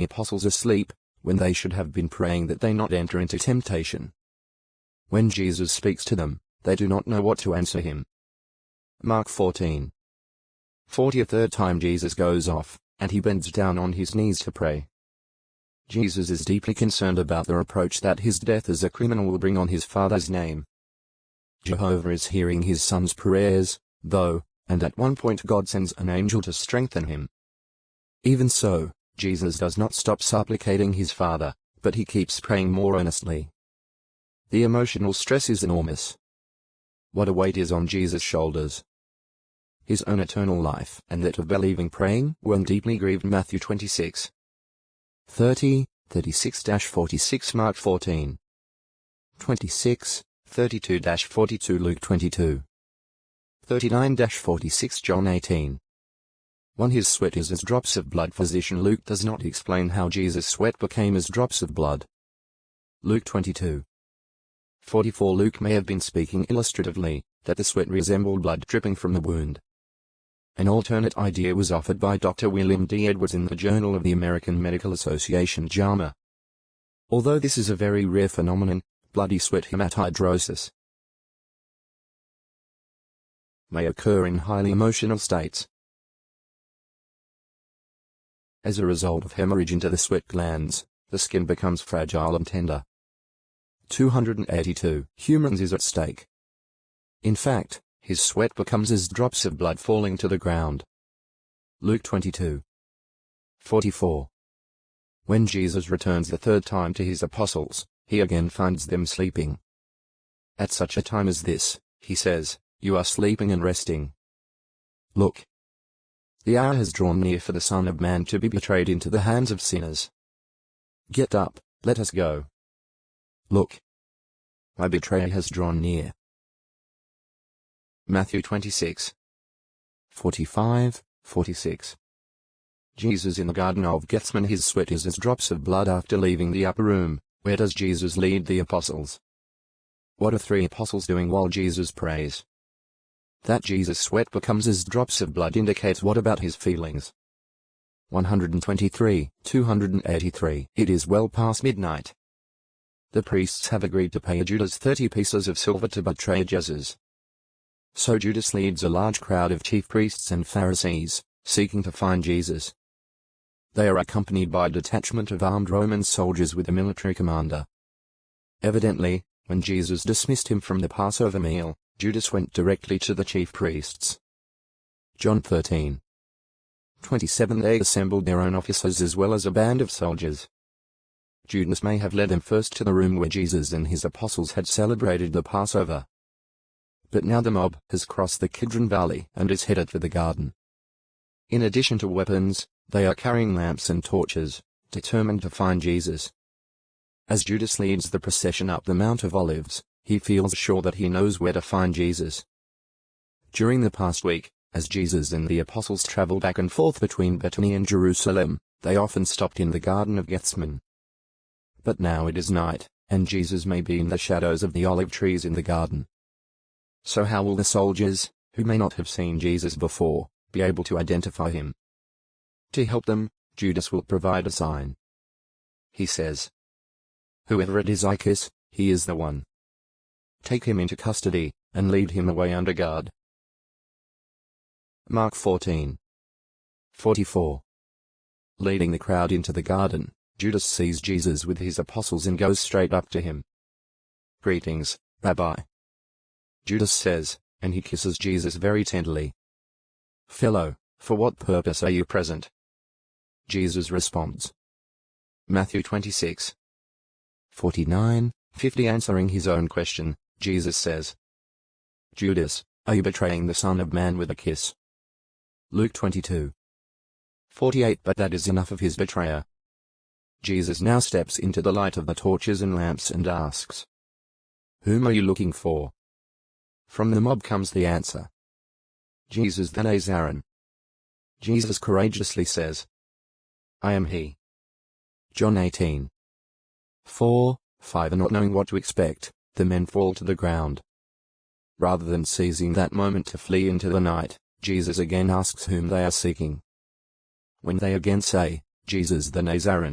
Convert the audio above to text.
apostles asleep, when they should have been praying that they not enter into temptation. When Jesus speaks to them, they do not know what to answer him. Mark 14:40. A third time Jesus goes off, and he bends down on his knees to pray. Jesus is deeply concerned about the reproach that his death as a criminal will bring on his Father's name. Jehovah is hearing his son's prayers, though, and at one point God sends an angel to strengthen him. Even so, Jesus does not stop supplicating his Father, but he keeps praying more earnestly. The emotional stress is enormous. What a weight is on Jesus' shoulders. His own eternal life and that of believing praying weren't deeply grieved. Matthew 26:30, 36-46. Mark 14:26, 32-42. Luke 22:39-46. John 18:1. His sweat is as drops of blood. Physician Luke does not explain how Jesus' sweat became as drops of blood. Luke 22:44. Luke may have been speaking illustratively, that the sweat resembled blood dripping from the wound. An alternate idea was offered by Dr. William D. Edwards in the Journal of the American Medical Association JAMA. Although this is a very rare phenomenon, bloody sweat hematidrosis may occur in highly emotional states. As a result of hemorrhage into the sweat glands, the skin becomes fragile and tender. 282. Humans is at stake. In fact, his sweat becomes as drops of blood falling to the ground. Luke 22:44. When Jesus returns the third time to his apostles, he again finds them sleeping. At such a time as this, he says, "You are sleeping and resting. Look, the hour has drawn near for the Son of Man to be betrayed into the hands of sinners. Get up, let us go. Look, my betrayer has drawn near." Matthew 26:45-46. Jesus in the Garden of Gethsemane. His sweat is as drops of blood after leaving the upper room. Where does Jesus lead the apostles? What are three apostles doing while Jesus prays? That Jesus' sweat becomes as drops of blood indicates what about his feelings? 123, 283. It is well past midnight. The priests have agreed to pay Judas 30 pieces of silver to betray Jesus. So Judas leads a large crowd of chief priests and Pharisees, seeking to find Jesus. They are accompanied by a detachment of armed Roman soldiers with a military commander. Evidently, when Jesus dismissed him from the Passover meal, Judas went directly to the chief priests. John 13:27. They assembled their own officers as well as a band of soldiers. Judas may have led them first to the room where Jesus and his apostles had celebrated the Passover. But now the mob has crossed the Kidron Valley and is headed for the garden. In addition to weapons, they are carrying lamps and torches, determined to find Jesus. As Judas leads the procession up the Mount of Olives, he feels sure that he knows where to find Jesus. During the past week, as Jesus and the apostles traveled back and forth between Bethany and Jerusalem, they often stopped in the Garden of Gethsemane. But now it is night, and Jesus may be in the shadows of the olive trees in the garden. So how will the soldiers, who may not have seen Jesus before, be able to identify him? To help them, Judas will provide a sign. He says, "Whoever it is I kiss, he is the one. Take him into custody, and lead him away under guard." Mark 14:44. Leading the crowd into the garden, Judas sees Jesus with his apostles and goes straight up to him. "Greetings, Rabbi," Judas says, and he kisses Jesus very tenderly. "Fellow, for what purpose are you present?" Jesus responds. Matthew 26:49-50. Answering his own question, Jesus says, "Judas, are you betraying the Son of Man with a kiss?" Luke 22:48. But that is enough of his betrayer. Jesus now steps into the light of the torches and lamps and asks, "Whom are you looking for?" From the mob comes the answer, "Jesus the Nazarene." Jesus courageously says, "I am he." John 18:4-5. And not knowing what to expect, the men fall to the ground. Rather than seizing that moment to flee into the night, Jesus again asks whom they are seeking. When they again say, Jesus the Nazarene.